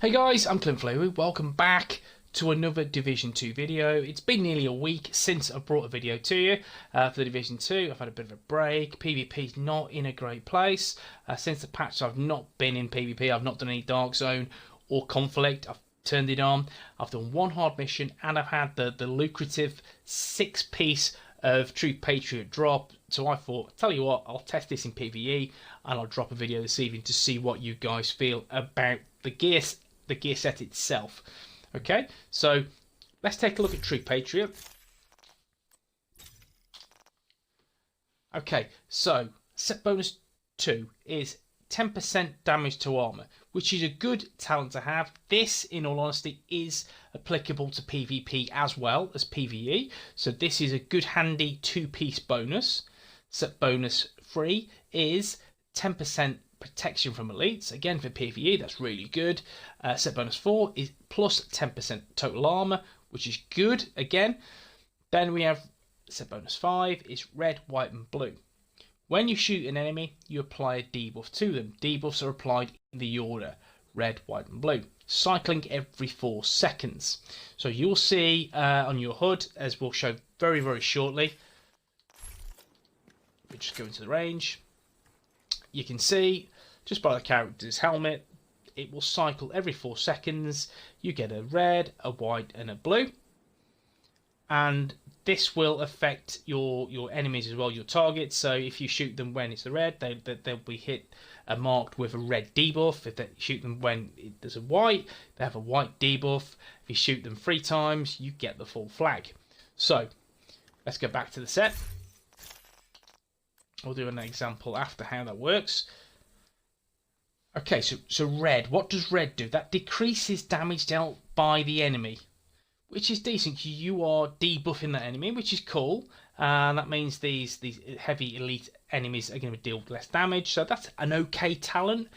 Hey guys, I'm Clint Flewy. Welcome back to another Division 2 video. It's been nearly a week since I brought a video to you for the Division 2. I've had a bit of a break. PvP's not in a great place. Since the patch, I've not been in PvP. I've not done any Dark Zone or Conflict. I've turned it on. I've done one hard mission and I've had the lucrative 6-piece of True Patriot drop. So I thought, tell you what, I'll test this in PvE and I'll drop a video this evening to see what you guys feel about the gear set itself. Okay, so let's take a look at True Patriot. Okay, so set bonus 2 is 10% damage to armor, which is a good talent to have. This, in all honesty, is applicable to PvP as well as PvE. So this is a good handy 2-piece bonus. Set bonus 3 is 10% protection from elites. Again, for PvE, that's really good. Set bonus 4 is plus 10% total armor, which is good again. Then we have set bonus 5 is red, white, and blue. When you shoot an enemy, you apply a debuff to them. Debuffs are applied in the order red, white, and blue, cycling every 4 seconds. So you'll see on your HUD, as we'll show very, very shortly. We just go into the range. You can see just by the character's helmet, it will cycle every 4 seconds. You get a red, a white, and a blue. And this will affect your enemies as well, your targets. So if you shoot them when it's the red, they'll be marked with a red debuff. If you shoot them when there's a white, they have a white debuff. If you shoot them 3 times, you get the full flag. So let's go back to the set. We'll do an example after how that works. Okay, so red. What does red do? That decreases damage dealt by the enemy, which is decent. You are debuffing that enemy, which is cool. And that means these heavy elite enemies are going to deal less damage. So that's an okay talent.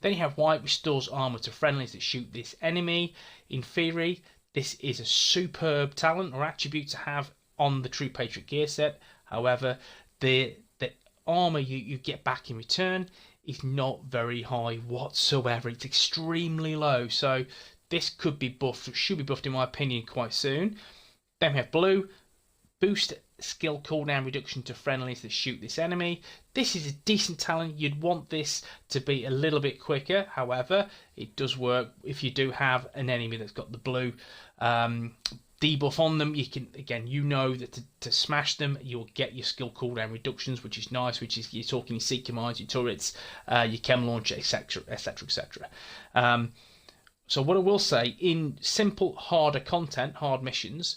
Then you have white, restores armor to friendlies that shoot this enemy. In theory, this is a superb talent or attribute to have on the True Patriot gear set. However, the armor you get back in return is not very high whatsoever. It's extremely low. So this could be buffed, should be buffed in my opinion quite soon. Then we have blue, boost skill cooldown reduction to friendlies that shoot this enemy. This is a decent talent. You'd want this to be a little bit quicker. However, it does work if you do have an enemy that's got the blue debuff on them. You can, again, you know that to smash them, you'll get your skill cooldown reductions, which is nice. Which is, you're talking your seeker mines, your turrets, your chem launcher, etc., etc., etc. So what I will say, in simple, harder content, hard missions,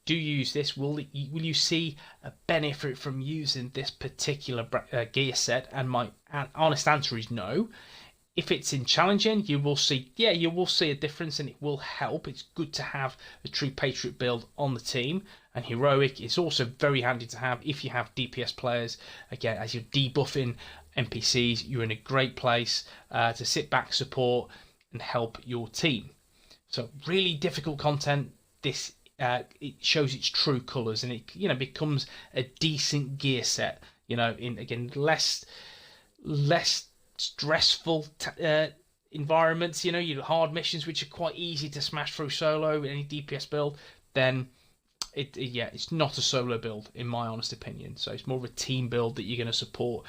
do use this. Will you see a benefit from using this particular gear set? And my honest answer is no. If it's in challenging, you will see, yeah, you will see a difference and it will help. It's good to have a True Patriot build on the team. And heroic is also very handy to have if you have DPS players. Again, as you're debuffing NPCs, you're in a great place to sit back, support, and help your team. So really difficult content. This it shows its true colours and it becomes a decent gear set. In again less stressful environments. Your hard missions which are quite easy to smash through solo with any DPS build. Then it's not a solo build in my honest opinion. So it's more of a team build that you're going to support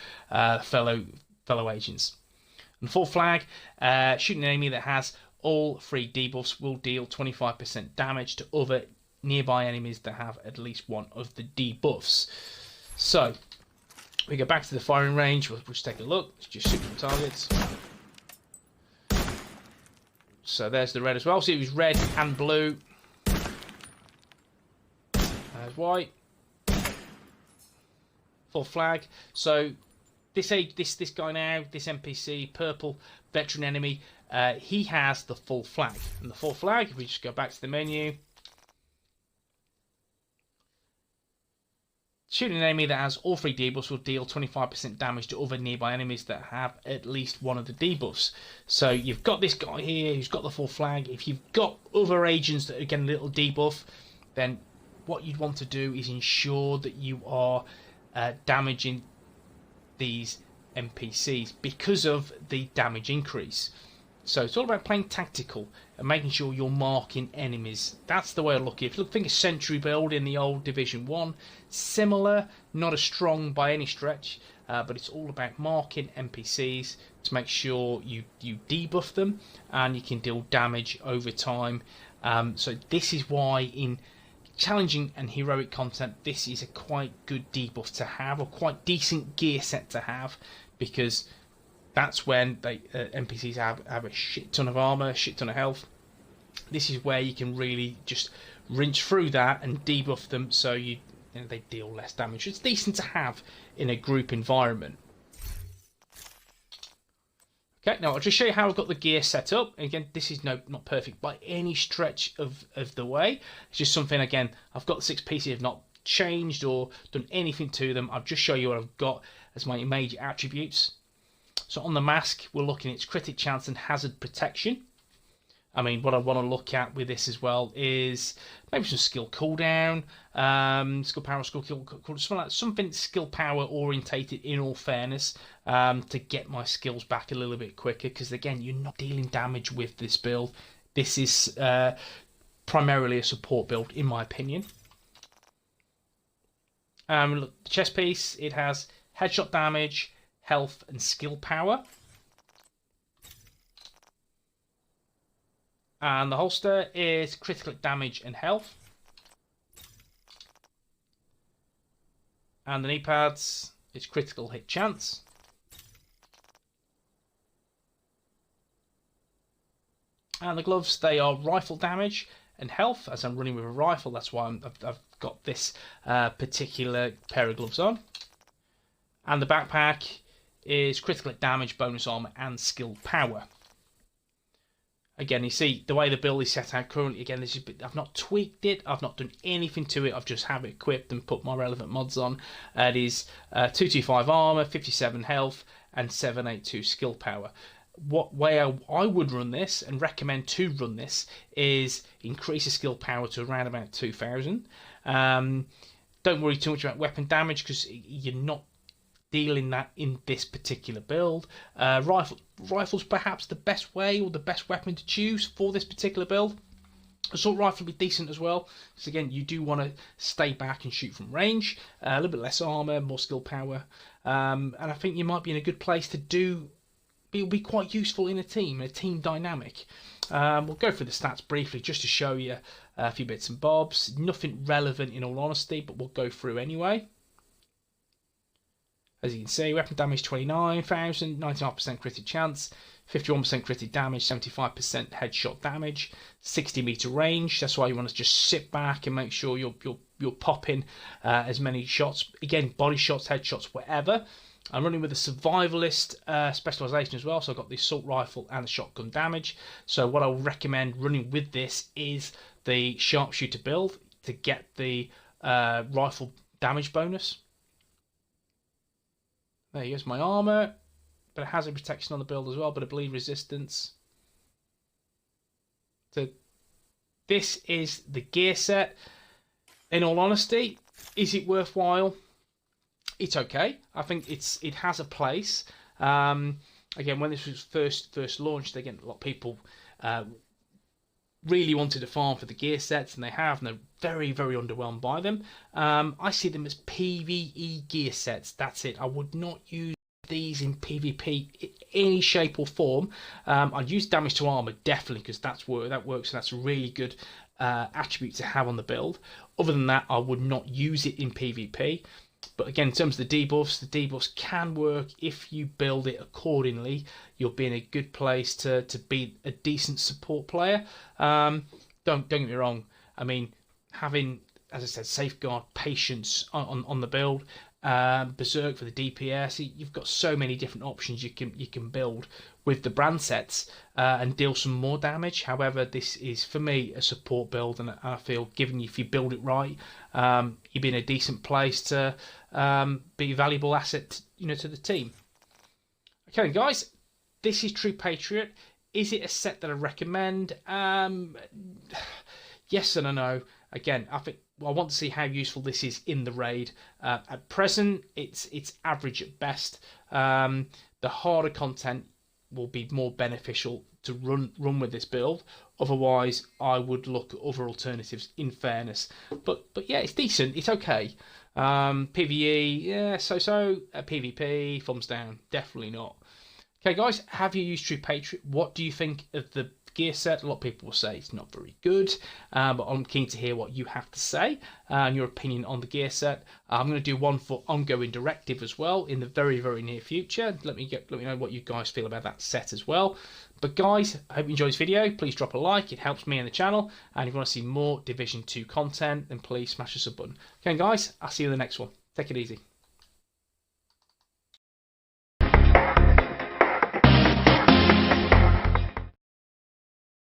fellow agents. And full flag, shooting an enemy that has all 3 debuffs will deal 25% damage to other nearby enemies that have at least one of the debuffs. So we go back to the firing range. We'll just take a look. Let's just shoot some targets. So there's the red as well. So it was red and blue. There's white. Full flag. So this guy now, this NPC, purple veteran enemy, he has the full flag. And the full flag, if we just go back to the menu, shooting an enemy that has all 3 debuffs will deal 25% damage to other nearby enemies that have at least one of the debuffs. So you've got this guy here who's got the full flag. If you've got other agents that are getting a little debuff, then what you'd want to do is ensure that you are damaging these NPCs because of the damage increase. So it's all about playing tactical and making sure you're marking enemies. That's the way I look at it. If you think a Sentry build in the old Division 1, similar, not as strong by any stretch, but it's all about marking NPCs to make sure you debuff them and you can deal damage over time. So this is why in challenging and heroic content, this is a quite good debuff to have, or quite decent gear set to have, because that's when they NPCs have a shit ton of armor, a shit ton of health. This is where you can really just rinse through that and debuff them, so they deal less damage. It's decent to have in a group environment. Okay, now I'll just show you how I've got the gear set up. Again, this is not perfect by any stretch of the way. It's just something, again, I've got the 6 pieces, I've not changed or done anything to them. I'll just show you what I've got as my major attributes. So on the mask, we're looking at its critic chance and hazard protection. I mean, what I want to look at with this as well is maybe some skill cooldown, skill power, skill cooldown, something skill power orientated, in all fairness, to get my skills back a little bit quicker, because again, you're not dealing damage with this build. This is primarily a support build, in my opinion. Look, the chest piece, it has headshot damage, health and skill power. And the holster is critical damage and health. And the knee pads is critical hit chance. And the gloves, they are rifle damage and health. As I'm running with a rifle, that's why I've got this particular pair of gloves on. And the backpack is critical hit damage, bonus armor, and skill power. Again, you see the way the build is set out currently. Again, this is, I've not tweaked it. I've not done anything to it. I've just have it equipped and put my relevant mods on. It is 225 armor, 57 health, and 782 skill power. What way I would run this and recommend to run this is increase the skill power to around about 2000. Don't worry too much about weapon damage, because you're not dealing that in this particular build. Rifle's perhaps the best way, or the best weapon to choose for this particular build. Assault rifle would be decent as well, because again, you do want to stay back and shoot from range. A little bit less armor, more skill power, and I think you might be in a good place to do. It'll be quite useful in a team dynamic. We'll go through the stats briefly just to show you a few bits and bobs. Nothing relevant in all honesty, but we'll go through anyway. As you can see, weapon damage 29,000, 99% critted chance, 51% critted damage, 75% headshot damage, 60 meter range. That's why you want to just sit back and make sure you're popping as many shots. Again, body shots, headshots, whatever. I'm running with a survivalist specialization as well, so I've got the assault rifle and the shotgun damage. So what I would recommend running with this is the sharpshooter build to get the rifle damage bonus. There you go, my armor, but it has a protection on the build as well, but I bleed resistance. So this is the gear set. In all honesty, is it worthwhile? It's okay. I think it has a place. Again, when this was first launched, again, a lot of people really wanted to farm for the gear sets, and they have, and they're very, very underwhelmed by them. I see them as PvE gear sets. That's it. I would not use these in PvP in any shape or form. I'd use damage to armor definitely, because that works. And that's a really good attribute to have on the build. Other than that, I would not use it in PvP. But again, in terms of the debuffs can work if you build it accordingly. You'll be in a good place to be a decent support player. Don't get me wrong. I mean, having, as I said, safeguard, patience on the build, berserk for the DPS. You've got so many different options you can build with the brand sets and deal some more damage. However, this is for me a support build, and I feel given if you build it right, you'll be in a decent place to be a valuable asset, to the team. Okay, guys, this is True Patriot. Is it a set that I recommend? Yes and a no. Again, I think I want to see how useful this is in the raid. At present, it's average at best. The harder content will be more beneficial to run with this build. Otherwise, I would look at other alternatives, in fairness. But yeah, it's decent. It's okay. PvE, yeah, so. PvP, thumbs down. Definitely not. Okay, guys, have you used True Patriot? What do you think of the gear set? A lot of people will say it's not very good, but I'm keen to hear what you have to say and your opinion on the gear set. I'm going to do one for ongoing directive as well in the very, very near future. Let me know what you guys feel about that set as well. But guys, I hope you enjoyed this video. Please drop a like, it helps me and the channel. And if you want to see more Division 2 content, then please smash the sub button. Okay, guys, I'll see you in the next one. Take it easy.